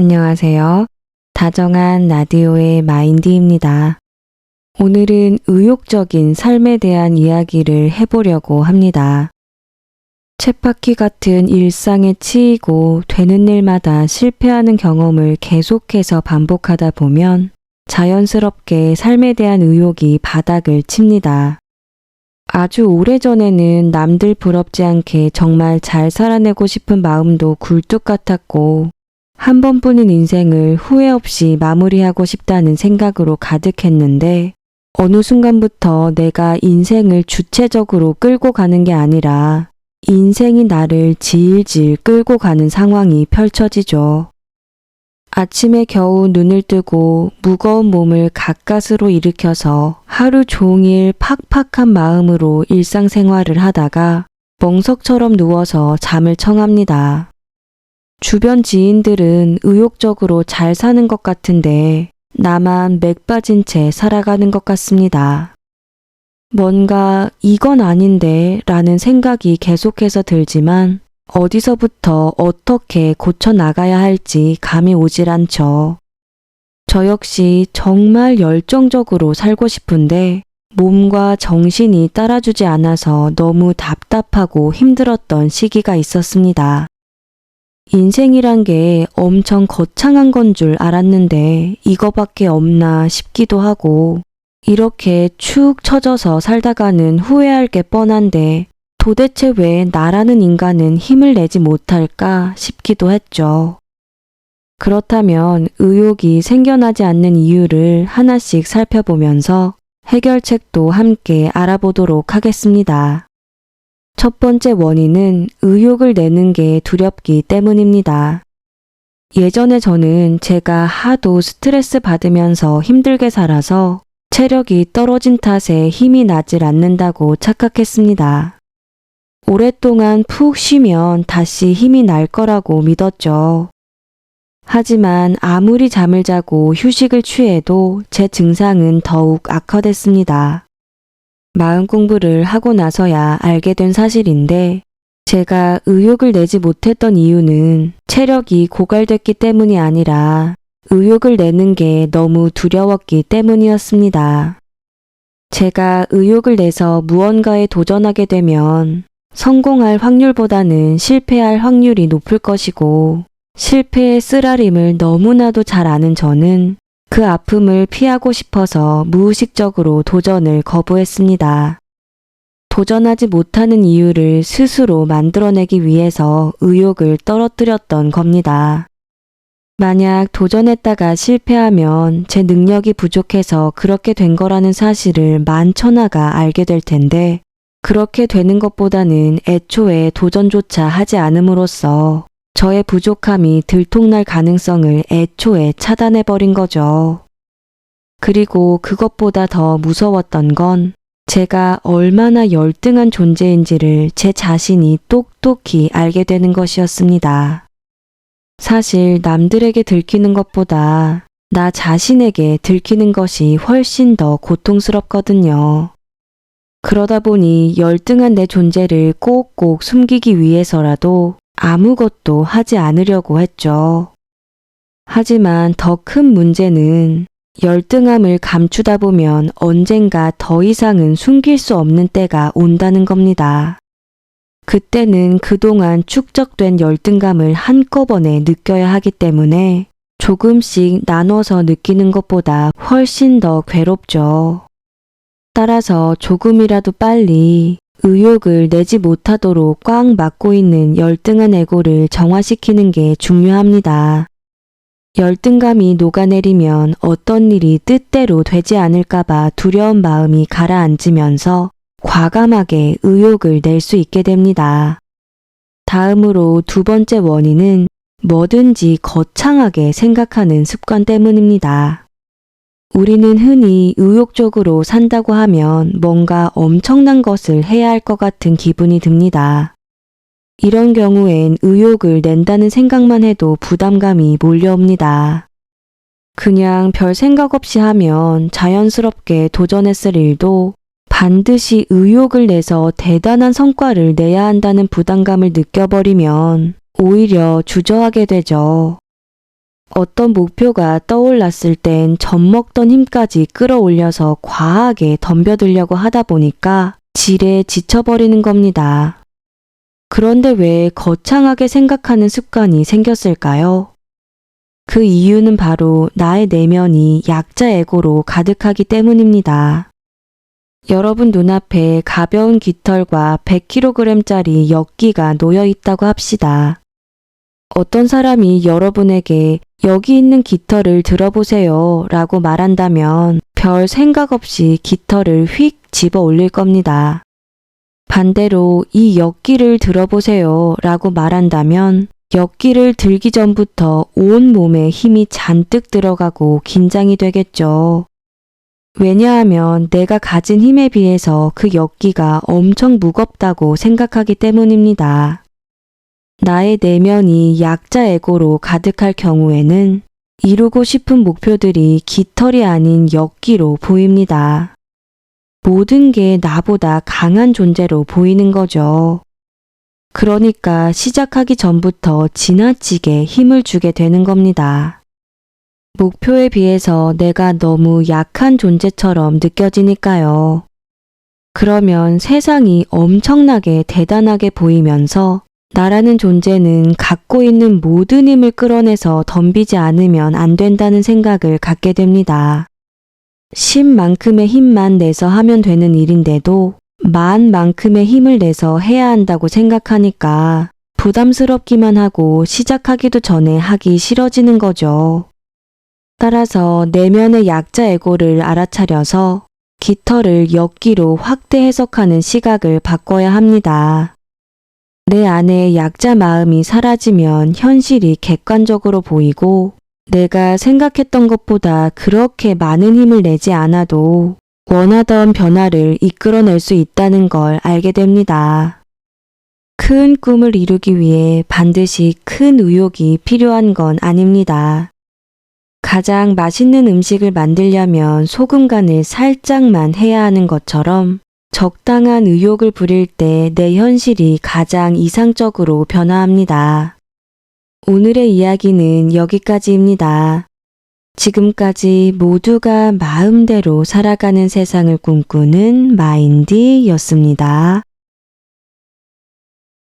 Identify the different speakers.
Speaker 1: 안녕하세요. 다정한 라디오의 마인디입니다. 오늘은 의욕적인 삶에 대한 이야기를 해보려고 합니다. 쳇바퀴 같은 일상에 치이고 되는 일마다 실패하는 경험을 계속해서 반복하다 보면 자연스럽게 삶에 대한 의욕이 바닥을 칩니다. 아주 오래전에는 남들 부럽지 않게 정말 잘 살아내고 싶은 마음도 굴뚝 같았고 한 번뿐인 인생을 후회 없이 마무리하고 싶다는 생각으로 가득했는데 어느 순간부터 내가 인생을 주체적으로 끌고 가는 게 아니라 인생이 나를 질질 끌고 가는 상황이 펼쳐지죠. 아침에 겨우 눈을 뜨고 무거운 몸을 가까스로 일으켜서 하루 종일 팍팍한 마음으로 일상생활을 하다가 멍석처럼 누워서 잠을 청합니다. 주변 지인들은 의욕적으로 잘 사는 것 같은데 나만 맥 빠진 채 살아가는 것 같습니다. 뭔가 이건 아닌데 라는 생각이 계속해서 들지만 어디서부터 어떻게 고쳐나가야 할지 감이 오질 않죠. 저 역시 정말 열정적으로 살고 싶은데 몸과 정신이 따라주지 않아서 너무 답답하고 힘들었던 시기가 있었습니다. 인생이란 게 엄청 거창한 건 줄 알았는데 이거밖에 없나 싶기도 하고 이렇게 축 처져서 살다가는 후회할 게 뻔한데 도대체 왜 나라는 인간은 힘을 내지 못할까 싶기도 했죠. 그렇다면 의욕이 생겨나지 않는 이유를 하나씩 살펴보면서 해결책도 함께 알아보도록 하겠습니다. 첫 번째 원인은 의욕을 내는 게 두렵기 때문입니다. 예전에 저는 제가 하도 스트레스 받으면서 힘들게 살아서 체력이 떨어진 탓에 힘이 나질 않는다고 착각했습니다. 오랫동안 푹 쉬면 다시 힘이 날 거라고 믿었죠. 하지만 아무리 잠을 자고 휴식을 취해도 제 증상은 더욱 악화됐습니다. 마음 공부를 하고 나서야 알게 된 사실인데 제가 의욕을 내지 못했던 이유는 체력이 고갈됐기 때문이 아니라 의욕을 내는 게 너무 두려웠기 때문이었습니다. 제가 의욕을 내서 무언가에 도전하게 되면 성공할 확률보다는 실패할 확률이 높을 것이고 실패의 쓰라림을 너무나도 잘 아는 저는 그 아픔을 피하고 싶어서 무의식적으로 도전을 거부했습니다. 도전하지 못하는 이유를 스스로 만들어내기 위해서 의욕을 떨어뜨렸던 겁니다. 만약 도전했다가 실패하면 제 능력이 부족해서 그렇게 된 거라는 사실을 만천하가 알게 될 텐데 그렇게 되는 것보다는 애초에 도전조차 하지 않음으로써 저의 부족함이 들통날 가능성을 애초에 차단해버린 거죠. 그리고 그것보다 더 무서웠던 건 제가 얼마나 열등한 존재인지를 제 자신이 똑똑히 알게 되는 것이었습니다. 사실 남들에게 들키는 것보다 나 자신에게 들키는 것이 훨씬 더 고통스럽거든요. 그러다 보니 열등한 내 존재를 꼭꼭 숨기기 위해서라도 아무것도 하지 않으려고 했죠. 하지만 더 큰 문제는 열등함을 감추다 보면 언젠가 더 이상은 숨길 수 없는 때가 온다는 겁니다. 그때는 그동안 축적된 열등감을 한꺼번에 느껴야 하기 때문에 조금씩 나눠서 느끼는 것보다 훨씬 더 괴롭죠. 따라서 조금이라도 빨리 의욕을 내지 못하도록 꽉 막고 있는 열등한 에고를 정화시키는 게 중요합니다. 열등감이 녹아내리면 어떤 일이 뜻대로 되지 않을까봐 두려운 마음이 가라앉으면서 과감하게 의욕을 낼 수 있게 됩니다. 다음으로 두 번째 원인은 뭐든지 거창하게 생각하는 습관 때문입니다. 우리는 흔히 의욕적으로 산다고 하면 뭔가 엄청난 것을 해야 할 것 같은 기분이 듭니다. 이런 경우엔 의욕을 낸다는 생각만 해도 부담감이 몰려옵니다. 그냥 별 생각 없이 하면 자연스럽게 도전했을 일도 반드시 의욕을 내서 대단한 성과를 내야 한다는 부담감을 느껴버리면 오히려 주저하게 되죠. 어떤 목표가 떠올랐을 땐 젖먹던 힘까지 끌어올려서 과하게 덤벼들려고 하다 보니까 지레 지쳐버리는 겁니다. 그런데 왜 거창하게 생각하는 습관이 생겼을까요? 그 이유는 바로 나의 내면이 약자 에고로 가득하기 때문입니다. 여러분 눈앞에 가벼운 깃털과 100kg짜리 엿기가 놓여 있다고 합시다. 어떤 사람이 여러분에게 여기 있는 깃털을 들어보세요 라고 말한다면 별 생각 없이 깃털을 휙 집어 올릴 겁니다. 반대로 이 엿기를 들어보세요 라고 말한다면 엿기를 들기 전부터 온 몸에 힘이 잔뜩 들어가고 긴장이 되겠죠. 왜냐하면 내가 가진 힘에 비해서 그 엿기가 엄청 무겁다고 생각하기 때문입니다. 나의 내면이 약자 에고로 가득할 경우에는 이루고 싶은 목표들이 깃털이 아닌 엿기로 보입니다. 모든 게 나보다 강한 존재로 보이는 거죠. 그러니까 시작하기 전부터 지나치게 힘을 주게 되는 겁니다. 목표에 비해서 내가 너무 약한 존재처럼 느껴지니까요. 그러면 세상이 엄청나게 대단하게 보이면서 나라는 존재는 갖고 있는 모든 힘을 끌어내서 덤비지 않으면 안 된다는 생각을 갖게 됩니다. 10만큼의 힘만 내서 하면 되는 일인데도 만만큼의 힘을 내서 해야 한다고 생각하니까 부담스럽기만 하고 시작하기도 전에 하기 싫어지는 거죠. 따라서 내면의 약자 에고를 알아차려서 깃털을 엿기로 확대 해석하는 시각을 바꿔야 합니다. 내 안에 약자 마음이 사라지면 현실이 객관적으로 보이고 내가 생각했던 것보다 그렇게 많은 힘을 내지 않아도 원하던 변화를 이끌어낼 수 있다는 걸 알게 됩니다. 큰 꿈을 이루기 위해 반드시 큰 의욕이 필요한 건 아닙니다. 가장 맛있는 음식을 만들려면 소금 간을 살짝만 해야 하는 것처럼 적당한 의욕을 부릴 때 내 현실이 가장 이상적으로 변화합니다. 오늘의 이야기는 여기까지입니다. 지금까지 모두가 마음대로 살아가는 세상을 꿈꾸는 마인디였습니다.